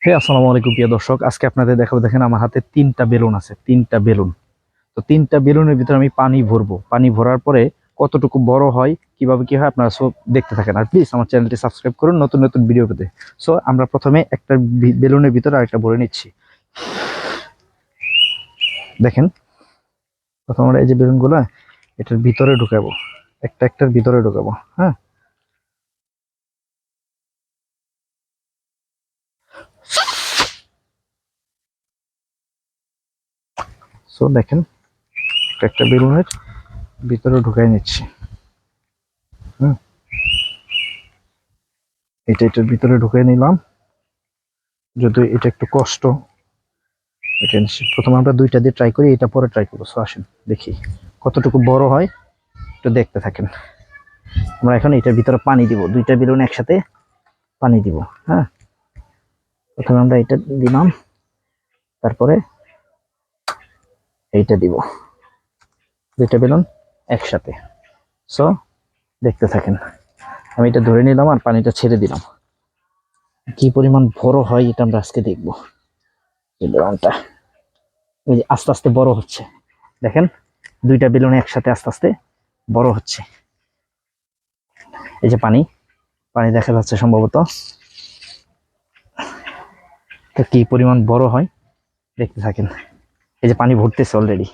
আসসালামু আলাইকুম প্রিয় দর্শক, আজকে আপনাদের দেখাবো। দেখেন আমার হাতে তিনটা বেলুন আছে, তিনটা বেলুন। তো তিনটা বেলুনের ভিতরে আমি পানি ভরবো। পানি ভরার পরে কতটুকু বড় হয়, কিভাবে কি হয়, আপনারা সব দেখতে থাকেন। আর প্লিজ আমার চ্যানেলটি সাবস্ক্রাইব করুন নতুন নতুন ভিডিও পেতে। সো আমরা প্রথমে একটা বেলুনের ভিতরে আরেকটা ভরে নিচ্ছি। দেখেন, প্রথম আমরা এই যে বেলুনগুলো এটার ভিতরে ঢুকাবো, একটা একটার ভিতরে ঢুকাবো। হ্যাঁ, সো দেখেন একটা একটা বেলুনের ভিতরে ঢুকাই নিচ্ছি। হুম, এটার ভিতরে ঢুকাই নিলাম। যদি এটা একটু কষ্ট, প্রথমে আমরা দুইটা দিয়ে ট্রাই করি, এটা পরে ট্রাই করবো। সো আসেন দেখি কতটুকু বড় হয়, একটু দেখতে থাকেন। আমরা এখন এটার ভিতরে পানি দিব, দুইটা বেলুন একসাথে পানি দিব। হ্যাঁ, প্রথমে আমরা এটা দিলাম, তারপরে এইটা দিব, দুইটা বেলুন একসাথে। সো দেখতে থাকেন। আমি এটা ধরে নিলাম আর পানিটা ছেড়ে দিলাম। কি পরিমাণ বড় হয় এটা আমরা আজকে দেখবো। এই বেলুনটা এই যে আস্তে আস্তে বড় হচ্ছে, দেখেন দুইটা বেলুন একসাথে আস্তে আস্তে বড় হচ্ছে। এই যে পানি, পানি দেখা যাচ্ছে সম্ভবত। তো কি পরিমাণ বড় হয় দেখতে থাকেন। এই যে পানি ভরতেছে অলরেডি।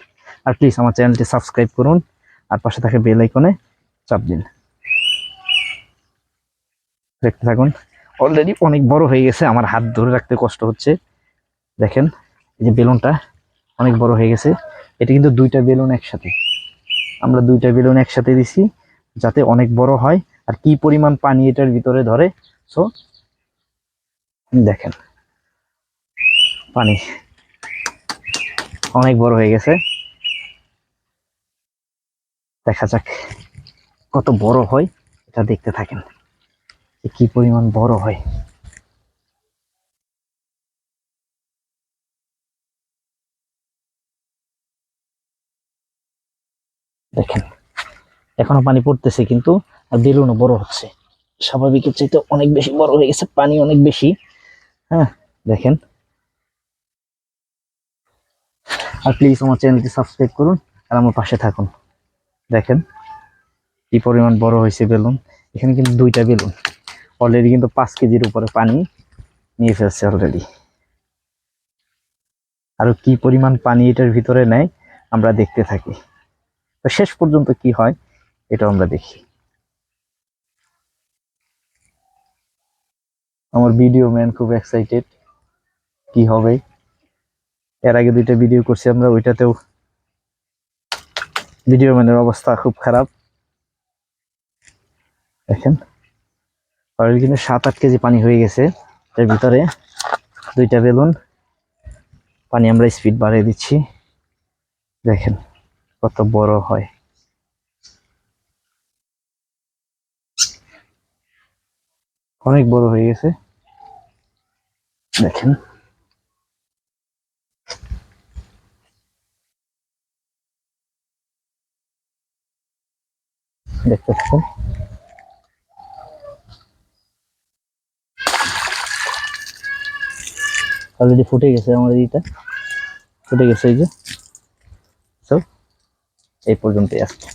আর প্লিজ আমার চ্যানেলটি সাবস্ক্রাইব করুন আর পাশে থাকা বেল আইকনে চাপ দিন। দেখতে থাকুন, অলরেডি অনেক বড় হয়ে গেছে, আমার হাত ধরে রাখতে কষ্ট হচ্ছে। দেখেন এই যে বেলুনটা অনেক বড় হয়ে গেছে। এটা কিন্তু দুইটা বেলুন একসাথে, আমরা দুইটা বেলুন একসাথে দিছি যাতে অনেক বড় হয়। আর কি পরিমাণ পানি এটার ভিতরে ধরে। সো দেখেন, পানি অনেক বড় হয়ে গেছে। দেখা যাক কত বড় হয়, এটা দেখতে থাকেন কি পরিমাণ বড় হয়। দেখেন এখনো পানি পড়তেছে কিন্তু, আর বেলুনও বড় হচ্ছে। স্বাভাবিকের চাইতে অনেক বেশি বড় হয়ে গেছে, পানি অনেক বেশি। হ্যাঁ, দেখেন। আর প্লিজ আমার চ্যানেলটি সাবস্ক্রাইব করুন আর আমার পাশে থাকুন। দেখেন কি পরিমাণ বড় হয়েছে বেলুন। এখানে কিন্তু দুইটা বেলুন অলরেডি কিন্তু 5 কেজির উপরে পানি নিয়ে ফেলছে অলরেডি। আর কি পরিমাণ পানি এটার ভিতরে নেয় আমরা দেখতে থাকি। তো শেষ পর্যন্ত কি হয় এটা আমরা দেখি। আমার ভিডিও ম্যান খুব এক্সাইটেড কি হবে। এর আগে দুইটা ভিডিও করছি আমরা, ওইটাতেও ভিডিও ম্যানের অবস্থা খুব খারাপ। দেখেন অলরেডি কিন্তু 7-8 কেজি পানি হয়ে গেছে এর ভিতরে। দুইটা বেলুন পানি আমরা স্পিড বাড়িয়ে দিচ্ছি। দেখেন কত বড় হয়, অনেক বড় হয়ে গেছে। দেখেন দেখতে থাকুন। অলরেডি ফুটে গেছে, আমাদের এটা ফুটে গেছে। এই যে, তো এই পর্যন্তই আজকে।